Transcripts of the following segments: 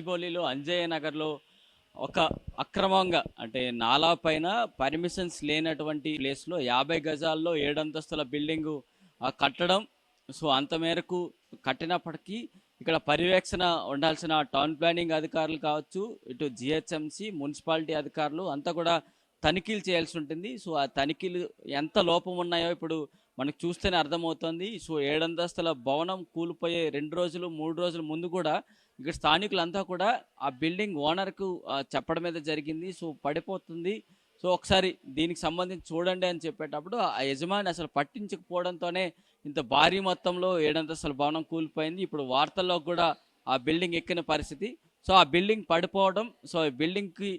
గచ్చిబౌలిలో అంజయ్య నగర్లో ఒక అక్రమంగా అంటే నాలా పైన పర్మిషన్స్ లేనటువంటి ప్లేస్లో 50 గజాల్లో 7 అంతస్తుల బిల్డింగు కట్టడం. సో అంత మేరకు కట్టినప్పటికీ ఇక్కడ పర్యవేక్షణ ఉండాల్సిన టౌన్ ప్లానింగ్ అధికారులు కావచ్చు, ఇటు జిహెచ్ఎంసి మున్సిపాలిటీ అధికారులు అంతా కూడా తనిఖీలు చేయాల్సి ఉంటుంది. సో ఆ తనిఖీలు ఎంత లోపం ఉన్నాయో ఇప్పుడు మనకు చూస్తేనే అర్థమవుతుంది. సో 7 అంతస్తుల భవనం కూలిపోయే 2 రోజులు 3 రోజుల ముందు కూడా ఇక్కడ స్థానికులంతా కూడా ఆ బిల్డింగ్ ఓనర్కు చెప్పడం మీద జరిగింది. సో పడిపోతుంది, సో ఒకసారి దీనికి సంబంధించి చూడండి అని చెప్పేటప్పుడు ఆ యజమాని అసలు పట్టించకపోవడంతోనే ఇంత భారీ మొత్తంలో 7 అంతస్తుల భవనం కూలిపోయింది. ఇప్పుడు వార్తల్లో కూడా ఆ బిల్డింగ్ ఎక్కిన పరిస్థితి. సో ఆ బిల్డింగ్ పడిపోవడం, సో ఈ బిల్డింగ్కి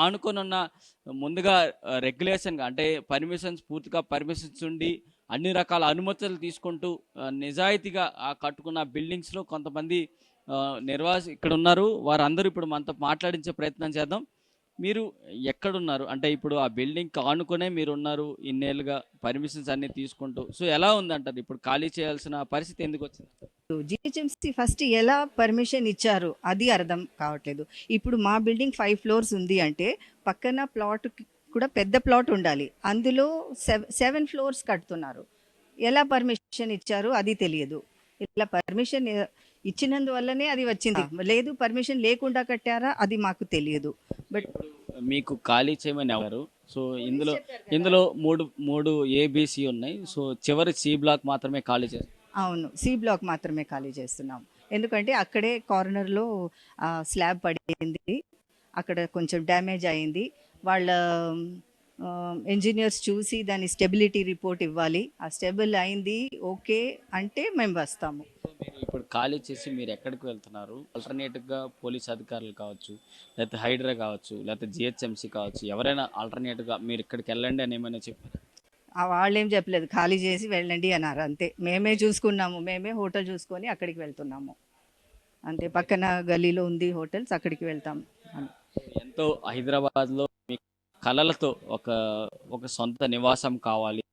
ఆనుకొని ఉన్న ముందుగా రెగ్యులేషన్గా అంటే పర్మిషన్స్ పూర్తిగా పర్మిషన్స్ ఉండి అన్ని రకాల అనుమతులు తీసుకుంటూ నిజాయితీగా కట్టుకున్న బిల్డింగ్స్లో కొంతమంది ఇక్కడ ఉన్నారు. వారందరూ ఇప్పుడు మనతో మాట్లాడించే ప్రయత్నం చేద్దాం. మీరు ఎక్కడున్నారు? అంటే ఇప్పుడు ఆ బిల్డింగ్ ఆనుకునే మీరు ఉన్నారు ఇన్నేళ్ళుగా పర్మిషన్స్ అన్ని తీసుకుంటూ. సో ఎలా ఉందంటారు? ఇప్పుడు ఖాళీ చేయాల్సిన పరిస్థితి ఎందుకు వచ్చింది? జిహెచ్ఎంసీ ఫస్ట్ ఎలా పర్మిషన్ ఇచ్చారు అది అర్థం కావట్లేదు. ఇప్పుడు మా బిల్డింగ్ 5 ఫ్లోర్స్ ఉంది అంటే పక్కన ప్లాట్ కూడా పెద్ద ప్లాట్ ఉండాలి, అందులో 7 ఫ్లోర్స్ కడుతున్నారు. ఎలా పర్మిషన్ ఇచ్చారు అది తెలియదు. ఇలా పర్మిషన్ ఇచ్చినందువల్లనే అది వచ్చింది, లేదు పర్మిషన్ లేకుండా కట్టారా అది మాకు తెలియదు. బట్ మీకు ఖాళీ చేయమని ఎవరు? సో ఇందులో మూడు ఏబిసి ఉన్నాయి. సో చివరి సి బ్లాక్ మాత్రమే ఖాళీ చేస్తారు. అవును, సి బ్లాక్ మాత్రమే ఖాళీ చేస్తున్నాం. ఎందుకంటే అక్కడే కార్నర్లో స్లాబ్ పడింది, అక్కడ కొంచెం డ్యామేజ్ అయింది. వాళ్ళ ఇంజనీర్స్ చూసి దాని స్టెబిలిటీ రిపోర్ట్ ఇవ్వాలి. ఆ స్టెబుల్ అయింది ఓకే అంటే మేము వస్తాము. ఇప్పుడు ఖాళీ చేసి మీరు ఎక్కడికి వెళ్తున్నారు? ఆల్టర్నేటివ్గా పోలీస్ అధికారులు కావచ్చు, లేకపోతే హైడ్రా కావచ్చు, లేకపోతే జిహెచ్ఎంసీ కావచ్చు, ఎవరైనా ఆల్టర్నేటివ్గా మీరు ఇక్కడికి వెళ్ళండి అని ఏమైనా చెప్పారు? వాళ్ళు ఏం చెప్పలేదు, ఖాళీ చేసి వెళ్ళండి అన్నారు అంతే. మేమే చూసుకున్నాము, మేమే హోటల్ చూసుకొని అక్కడికి వెళ్తున్నాము అంతే. పక్కన గల్లీలో ఉంది హోటల్స్, అక్కడికి వెళ్తాం. ఎంతో హైదరాబాద్లో మీ కళలతో ఒక సొంత నివాసం కావాలి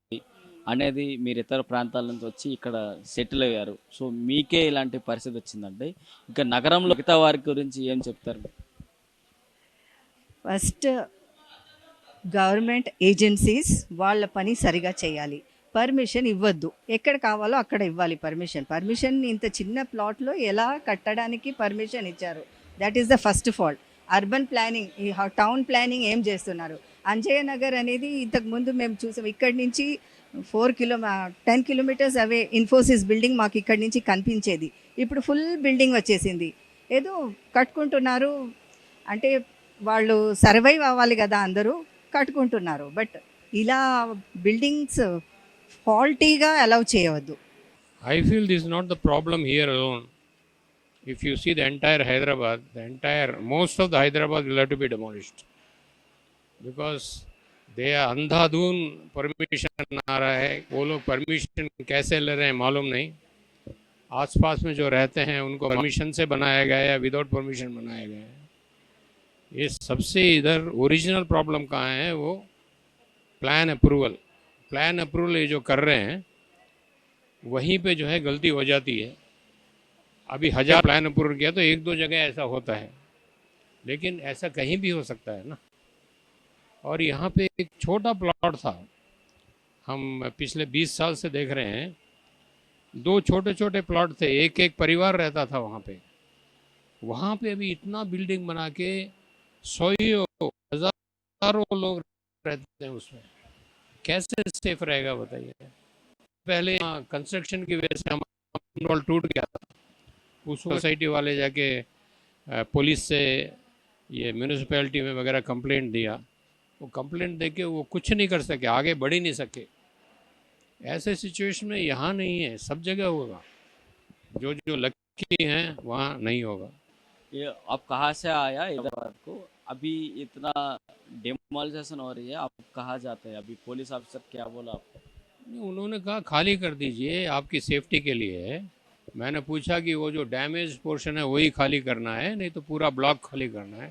అనేది మీరు ఇతర ప్రాంతాల నుంచి వచ్చి ఇక్కడ సెటిల్ అయ్యారు. సో మీకే ఇలాంటి పరిస్థితి వచ్చిందంటే ఇంకా నగరంలో మిగతా వారి గురించి ఏం చెప్తారు? ఫస్ట్ గవర్నమెంట్ ఏజెన్సీస్ వాళ్ళ పని సరిగా చేయాలి, పర్మిషన్ ఇవ్వద్దు. ఎక్కడ కావాలో అక్కడ ఇవ్వాలి పర్మిషన్. ఇంత చిన్న ప్లాట్లో ఎలా కట్టడానికి పర్మిషన్ ఇచ్చారు? That is the first fault. Urban planning, ఈ టౌన్ ప్లానింగ్ ఏం చేస్తున్నారు? అంజయ్య నగర్ అనేది ఇంతకుముందు మేము చూసాం, ఇక్కడి నుంచి 10 కిలోమీటర్స్ అవే ఇన్ఫోసిస్ బిల్డింగ్ మాకు ఇక్కడి నుంచి కనిపించేది. ఇప్పుడు ఫుల్ బిల్డింగ్ వచ్చేసింది. ఏదో కట్టుకుంటున్నారు అంటే వాళ్ళు సర్వైవ్ అవ్వాలి కదా, అందరూ కట్టుకుంటున్నారు. బట్ ఇలా బిల్డింగ్స్ ఫాల్టీగా అలౌ చేయవద్దు. I feel this is not the problem here alone. If you see the entire Hyderabad, most of the Hyderabad will have to be demolished. Because they are अंधाधुन permission आ रहा है. वो लोग permission कैसे ले रहे हैं मालूम नहीं. आसपास में जो रहते हैं उनको परमिशन से बनाया गया है या विदाउट परमिशन बनाया गया है. ये सबसे इधर ओरिजिनल प्रॉब्लम कहाँ है? वो प्लान अप्रूवल ये जो कर रहे हैं वहीं पे जो है गलती हो जाती है. अभी 1000 प्लान अप्रूवल किया तो 1-2 जगह ऐसा होता है, लेकिन ऐसा कहीं भी हो सकता है ना. और यहाँ पे एक छोटा प्लॉट था, हम पिछले 20 साल से देख रहे हैं, 2 छोटे प्लॉट थे, एक परिवार रहता था वहाँ पे अभी इतना बिल्डिंग बना के 100 हजारों लोग रहते हैं उसमें. कैसे सेफ रहेगा बताइए? पहले कंस्ट्रक्शन की वजह से हमारा टूट गया था. उस सोसाइटी वाले जाके पुलिस से ये म्यूनिसिपैलिटी में वगैरह कंप्लेंट दिया. वो कंप्लेंट दे के वो कुछ नहीं कर सके, आगे बढ़ ही नहीं सके. ऐसे सिचुएशन में यहाँ नहीं है, सब जगह होगा. जो लकी हैं वहाँ नहीं होगा. ये आप कहाँ से आया इधर को? अभी इतना डिमोलिशन हो रही है, आप कहाँ जाते हैं? अभी पुलिस अफसर क्या बोला आपको? उन्होंने कहा खाली कर दीजिए, आपकी सेफ्टी के लिए है. मैंने पूछा कि वो जो डैमेज पोर्शन है वही खाली करना है, नहीं तो पूरा ब्लॉक खाली करना है.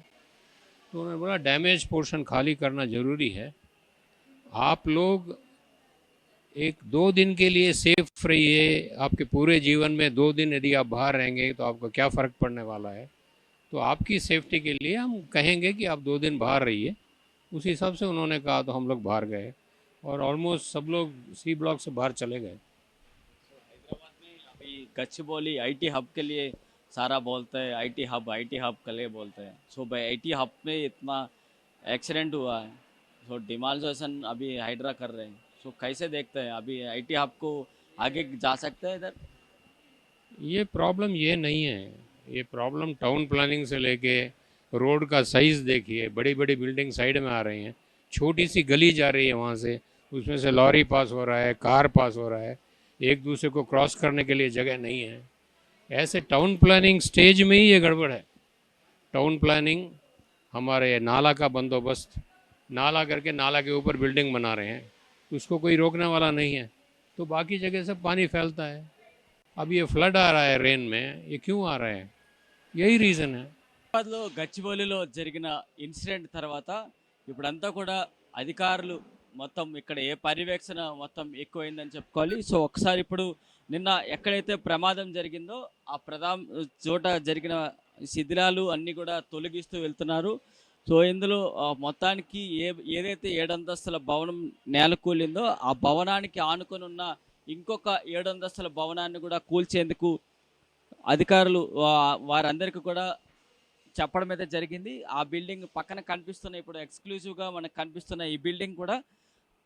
तो उन्होंने बोला डैमेज पोर्शन खाली करना ज़रूरी है. आप लोग 1-2 दिन के लिए सेफ रहिए. आपके पूरे जीवन में 2 दिन यदि आप बाहर रहेंगे तो आपको क्या फ़र्क पड़ने वाला है. तो आपकी सेफ्टी के लिए हम कहेंगे कि आप 2 दिन बाहर रहिए। उसी हिसाब से उन्होंने कहा तो हम लोग बाहर गए और ऑलमोस्ट सब लोग सी ब्लॉक से बाहर चले गए। हैदराबाद में अभी गच्चबोली आईटी हब के लिए सारा बोलते हैं, आईटी हब के लिए बोलते हैं। सो भाई आईटी हब में इतना एक्सीडेंट हुआ है, सो डिमोलिशन अभी हाइड्रा कर रहे हैं। सो कैसे देखते हैं अभी आईटी हब को आगे जा सकते हैं इधर? ये प्रॉब्लम ये नहीं है, ये प्रॉब्लम टाउन प्लानिंग से लेके रोड का साइज़ देखिए, बड़ी बड़ी बिल्डिंग साइड में आ रही हैं, छोटी सी गली जा रही है वहाँ से, उसमें से लॉरी पास हो रहा है, कार पास हो रहा है, एक दूसरे को क्रॉस करने के लिए जगह नहीं है। ऐसे टाउन प्लानिंग स्टेज में ही ये गड़बड़ है। टाउन प्लानिंग, हमारे नाला का बंदोबस्त, नाला करके नाला के ऊपर बिल्डिंग बना रहे हैं, उसको कोई रोकने वाला नहीं है, तो बाकी जगह से पानी फैलता है। अब ये फ्लड आ रहा है रेन में, ये क्यों आ रहा है? यही रीज़न है। హైదరాబాద్లో గచ్చిబౌలిలో జరిగిన ఇన్సిడెంట్ తర్వాత ఇప్పుడంతా కూడా అధికారులు మొత్తం ఇక్కడ ఏ పర్యవేక్షణ మొత్తం ఎక్కువైందని చెప్పుకోవాలి. సో ఒకసారి ఇప్పుడు నిన్న ఎక్కడైతే ప్రమాదం జరిగిందో ఆ చోట జరిగిన శిథిలాలు అన్నీ కూడా తొలగిస్తూ వెళ్తున్నారు. సో ఇందులో మొత్తానికి ఏదైతే 7 అంతస్తుల భవనం నేలకూలిందో ఆ భవనానికి ఆనుకొని ఉన్న ఇంకొక 7 అంతస్తుల భవనాన్ని కూడా కూల్చేందుకు అధికారులు వారందరికీ కూడా చెప్పడం అయితే జరిగింది. ఆ బిల్డింగ్ పక్కన కనిపిస్తున్న ఇప్పుడు ఎక్స్క్లూజివ్గా మనకు కనిపిస్తున్న ఈ బిల్డింగ్ కూడా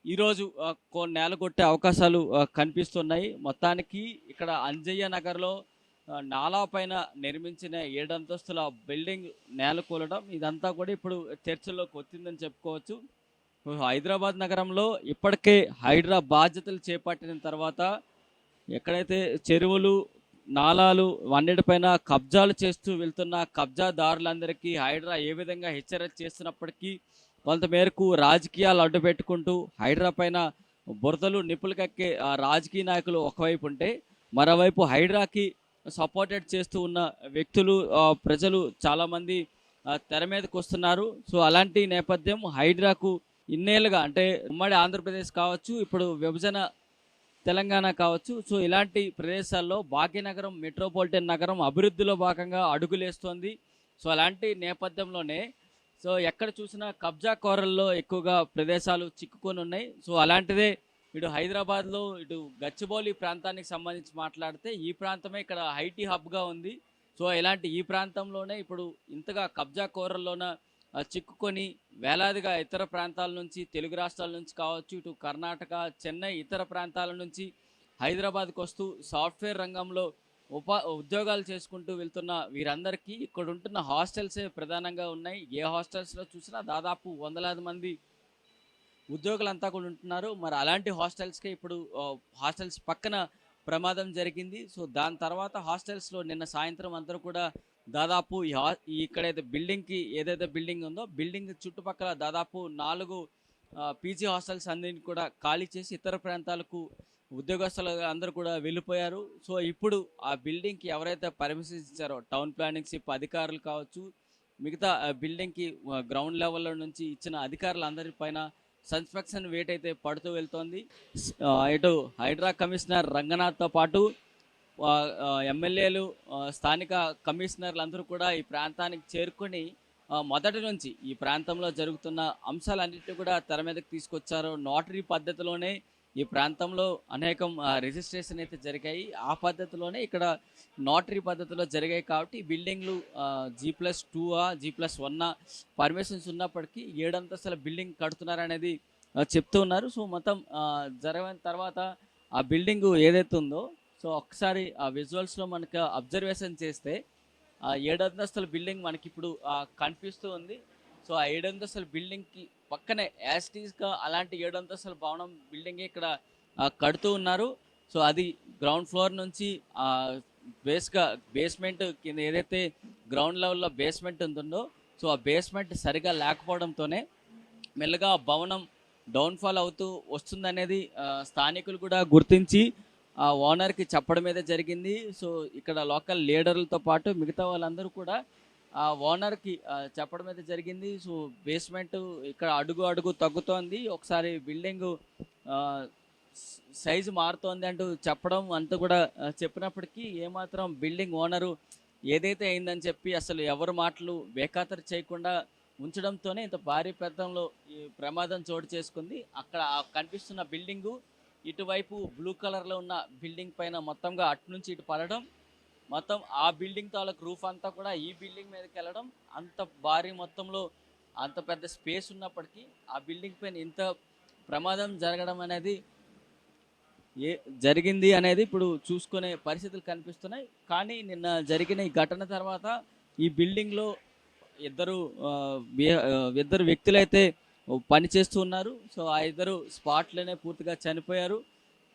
ఈరోజు నేల కొట్టే అవకాశాలు కనిపిస్తున్నాయి. మొత్తానికి ఇక్కడ అంజయ్య నగర్లో నాలా పైన నిర్మించిన 7 అంతస్తుల బిల్డింగ్ నేల కూలడం ఇదంతా కూడా ఇప్పుడు చర్చల్లోకి వచ్చిందని చెప్పుకోవచ్చు. హైదరాబాద్ నగరంలో ఇప్పటికే హైడ్రా బాధ్యతలు చేపట్టిన తర్వాత ఎక్కడైతే చెరువులు, నాలాలు అన్నిటిపైన కబ్జాలు చేస్తూ వెళ్తున్న కబ్జాదారులందరికీ హైడ్రా ఏ విధంగా హెచ్చరిక చేస్తున్నప్పటికీ కొంతమేరకు రాజకీయాలు అడ్డుపెట్టుకుంటూ హైడ్రా పైన బురదలు నిప్పులు కక్కే రాజకీయ నాయకులు ఒకవైపు ఉంటే, మరోవైపు హైడ్రాకి సపోర్టెడ్ చేస్తూ ఉన్న వ్యక్తులు, ప్రజలు చాలామంది తెర మీదకి వస్తున్నారు. సో అలాంటి నేపథ్యం హైడ్రాకు ఇన్నేళ్ళుగా అంటే ఉమ్మడి ఆంధ్రప్రదేశ్ కావచ్చు, ఇప్పుడు విభజన తెలంగాణ కావచ్చు, సో ఇలాంటి ప్రదేశాల్లో భాగ్యనగరం మెట్రోపాలిటన్ నగరం అభివృద్ధిలో భాగంగా అడుగులేస్తోంది. సో అలాంటి నేపథ్యంలోనే సో ఎక్కడ చూసినా కబ్జా కోరల్లో ఎక్కువగా ప్రదేశాలు చిక్కుకొని ఉన్నాయి. సో అలాంటిదే ఇటు హైదరాబాద్లో ఇటు గచ్చిబౌలి ప్రాంతానికి సంబంధించి మాట్లాడితే ఈ ప్రాంతమే ఇక్కడ ఐటీ హబ్గా ఉంది. సో ఇలాంటి ఈ ప్రాంతంలోనే ఇప్పుడు ఇంతగా కబ్జా కోరల్లోన చిక్కుకొని వేలాదిగా ఇతర ప్రాంతాల నుంచి, తెలుగు రాష్ట్రాల నుంచి కావచ్చు, ఇటు కర్ణాటక, చెన్నై, ఇతర ప్రాంతాల నుంచి హైదరాబాద్కి వస్తూ సాఫ్ట్వేర్ రంగంలో ఉద్యోగాలు చేసుకుంటూ వెళ్తున్న వీరందరికీ ఇక్కడ ఉంటున్న హాస్టల్సే ప్రధానంగా ఉన్నాయి. ఏ హాస్టల్స్లో చూసినా దాదాపు వందలాది మంది ఉద్యోగులంతా కూడా ఉంటున్నారు. మరి అలాంటి హాస్టల్స్కే ఇప్పుడు హాస్టల్స్ పక్కన ప్రమాదం జరిగింది. సో దాని తర్వాత హాస్టల్స్లో నిన్న సాయంత్రం అందరూ కూడా దాదాపు ఇక్కడైతే ఏదైతే బిల్డింగ్ ఉందో బిల్డింగ్ చుట్టుపక్కల దాదాపు 4 పీజీ హాస్టల్స్ అన్నింటిని కూడా ఖాళీ చేసి ఇతర ప్రాంతాలకు ఉద్యోగస్తులు అందరూ కూడా వెళ్ళిపోయారు. సో ఇప్పుడు ఆ బిల్డింగ్కి ఎవరైతే పర్మిషన్స్ ఇచ్చారో టౌన్ ప్లానింగ్ షిప్ అధికారులు కావచ్చు, మిగతా బిల్డింగ్కి గ్రౌండ్ లెవెల్లో నుంచి ఇచ్చిన అధికారులందరిపైన సస్పెక్షన్ వేట్ అయితే పడుతూ వెళ్తోంది. ఇటు హైడ్రా కమిషనర్ రంగనాథ్తో పాటు ఎమ్మెల్యేలు, స్థానిక కమిషనర్లు అందరూ కూడా ఈ ప్రాంతానికి చేరుకొని మొదటి నుంచి ఈ ప్రాంతంలో జరుగుతున్న అంశాలన్నింటినీ కూడా తెర మీదకి తీసుకొచ్చారు. నోటరీ పద్ధతిలోనే ఈ ప్రాంతంలో అనేకం రిజిస్ట్రేషన్ అయితే జరిగాయి. ఆ పద్ధతిలోనే ఇక్కడ నోటరీ పద్ధతిలో జరిగాయి కాబట్టి బిల్డింగ్లు G+2 G+1 పర్మిషన్స్ ఉన్నప్పటికీ 7 అంతస్తుల బిల్డింగ్ కడుతున్నారనేది చెప్తూ ఉన్నారు. సో మొత్తం జరిగిన తర్వాత ఆ బిల్డింగ్ ఏదైతే ఉందో సో ఒకసారి ఆ విజువల్స్లో మనకు అబ్జర్వేషన్ చేస్తే ఆ 7 అంతస్తుల బిల్డింగ్ మనకి ఇప్పుడు కనిపిస్తూ ఉంది. సో ఆ 7 అంతస్తుల బిల్డింగ్కి పక్కనే యాస్టీస్గా అలాంటి 7 అంతస్తుల భవనం బిల్డింగే ఇక్కడ కడుతూ ఉన్నారు. సో అది గ్రౌండ్ ఫ్లోర్ నుంచి బేస్మెంట్ కింద ఏదైతే గ్రౌండ్ లెవెల్లో బేస్మెంట్ ఉంటుందో సో ఆ బేస్మెంట్ సరిగా లేకపోవడంతోనే మెల్లగా భవనం డౌన్ఫాల్ అవుతూ వస్తుందనేది స్థానికులు కూడా గుర్తించి ఆ ఓనర్కి చెప్పడం అయితే జరిగింది. సో ఇక్కడ లోకల్ లీడర్లతో పాటు మిగతా వాళ్ళందరూ కూడా ఆ ఓనర్కి చెప్పడం అయితే జరిగింది. సో బేస్మెంట్ ఇక్కడ అడుగు తగ్గుతోంది, ఒకసారి బిల్డింగ్ సైజు మారుతోంది అంటూ చెప్పడం అంతా కూడా చెప్పినప్పటికీ ఏమాత్రం బిల్డింగ్ ఓనరు ఏదైతే అయిందని చెప్పి అసలు ఎవరి మాటలు బేఖాతరు చేయకుండా ఉంచడంతోనే ఇంత భారీ పెద్దంలో ఈ ప్రమాదం చోటు చేసుకుంది. అక్కడ ఆ కనిపిస్తున్న బిల్డింగు ఇటువైపు బ్లూ కలర్‌లో ఉన్న బిల్డింగ్ పైన మొత్తంగా అటు నుంచి ఇటు పడడం, మొత్తం ఆ బిల్డింగ్ తాలూకు రూఫ్ అంతా కూడా ఈ బిల్డింగ్ మీదకెళ్ళడం, అంత భారీ మొత్తంలో అంత పెద్ద స్పేస్ ఉన్నప్పటికీ ఆ బిల్డింగ్ పైన ఇంత ప్రమాదం జరగడం అనేది ఏ జరిగింది అనేది ఇప్పుడు చూసుకునే పరిస్థితులు కనిపిస్తున్నాయి. కానీ నిన్న జరిగిన ఈ ఘటన తర్వాత ఈ బిల్డింగ్‌లో ఇద్దరు ఇద్దరు వ్యక్తులైతే పని చేస్తూ ఉన్నారు. సో, ఆ ఇద్దరు స్పాట్‌లోనే పూర్తిగా చనిపోయారు.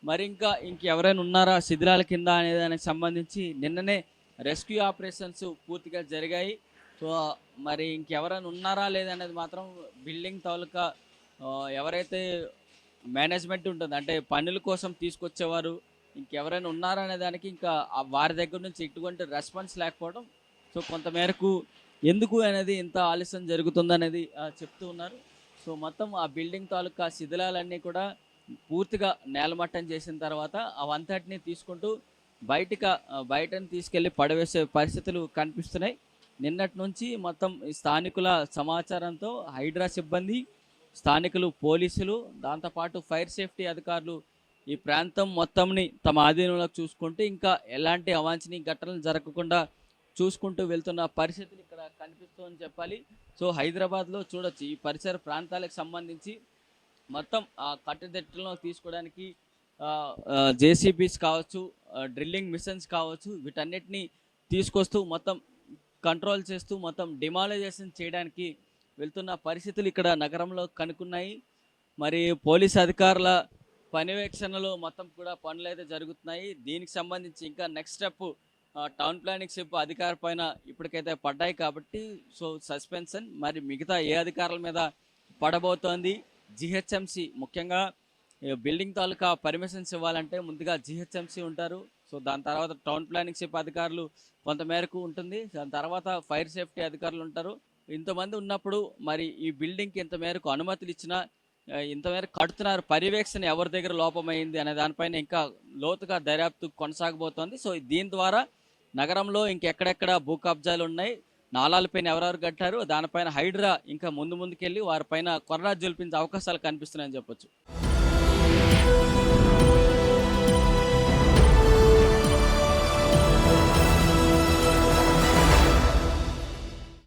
మరి ఇంకా ఇంకెవరైనా ఉన్నారా శిథిలాల కింద అనే దానికి సంబంధించి నిన్ననే రెస్క్యూ ఆపరేషన్స్ పూర్తిగా జరిగాయి. సో, మరి ఇంకెవరైనా ఉన్నారా లేదా అనేది మాత్రం బిల్డింగ్ తాలూకా ఎవరైతే మేనేజ్మెంట్ ఉంటుంది, అంటే పనుల కోసం తీసుకొచ్చేవారు ఇంకెవరైనా ఉన్నారా అనే దానికి ఇంకా వారి దగ్గర నుంచి ఎటువంటి రెస్పాన్స్ లేకపోవడం, సో కొంతమేరకు ఎందుకు అనేది ఇంత ఆలస్యం జరుగుతుందనేది చెప్తూ ఉన్నారు. సో మొత్తం ఆ బిల్డింగ్ తాలూకా శిథిలాలన్నీ కూడా పూర్తిగా నేలమట్టం చేసిన తర్వాత అవంతటిని తీసుకుంటూ బయటని తీసుకెళ్ళి పడవేసే పరిస్థితులు కనిపిస్తున్నాయి. నిన్నటి నుంచి మొత్తం ఈ స్థానికుల సమాచారంతో హైడ్రా సిబ్బంది, స్థానికులు, పోలీసులు, దాంతోపాటు ఫైర్ సేఫ్టీ అధికారులు ఈ ప్రాంతం మొత్తంని తమ ఆధీనంలోకి చూసుకుంటూ ఇంకా ఎలాంటి అవాంఛనీయ ఘటనలు జరగకుండా చూసుకుంటూ వెళ్తున్న పరిస్థితులు ఇక్కడ కనిపిస్తుందని చెప్పాలి. సో హైదరాబాద్లో చూడొచ్చు ఈ పరిసర ప్రాంతాలకు సంబంధించి మొత్తం కట్టుదిట్టలను తీసుకోవడానికి జేసీబీస్ కావచ్చు, డ్రిల్లింగ్ మిషన్స్ కావచ్చు, వీటన్నిటిని తీసుకొస్తూ మొత్తం కంట్రోల్ చేస్తూ మొత్తం డిమాలైజేషన్ చేయడానికి వెళ్తున్న పరిస్థితులు ఇక్కడ నగరంలో కనుక్కున్నాయి. మరి పోలీస్ అధికారుల పర్యవేక్షణలో మొత్తం కూడా పనులు అయితే జరుగుతున్నాయి. దీనికి సంబంధించి ఇంకా next step town planning ship అధికార పైన ఇప్పటికైతే పడ్డాయి కాబట్టి సో సస్పెన్షన్ మరి మిగతా ఏ అధికారుల మీద పడబోతోంది. జిహెచ్ఎంసి ముఖ్యంగా బిల్డింగ్ తాలూకా పర్మిషన్స్ ఇవ్వాలంటే ముందుగా జిహెచ్ఎంసి ఉంటారు. సో దాని తర్వాత టౌన్ ప్లానింగ్ షిప్ అధికారులు కొంతమేరకు ఉంటుంది, దాని తర్వాత ఫైర్ సేఫ్టీ అధికారులు ఉంటారు. ఇంతమంది ఉన్నప్పుడు మరి ఈ బిల్డింగ్కి ఇంత మేరకు అనుమతులు ఇచ్చినా ఇంతమేరకు కడుతున్నారు, పర్యవేక్షణ ఎవరి దగ్గర లోపమైంది అనే దానిపైన ఇంకా లోతుగా దర్యాప్తు కొనసాగబోతోంది. సో దీని ద్వారా నగరంలో ఇంకెక్కడెక్కడ భూ కబ్జాలు ఉన్నాయి, నాలాలపైన ఎవరెవరు కట్టారు, దానిపైన హైడ్రా ఇంకా ముందుకెళ్ళి వారిపైన కొరడా జల్పించే అవకాశాలు కనిపిస్తున్నాయని చెప్పొచ్చు.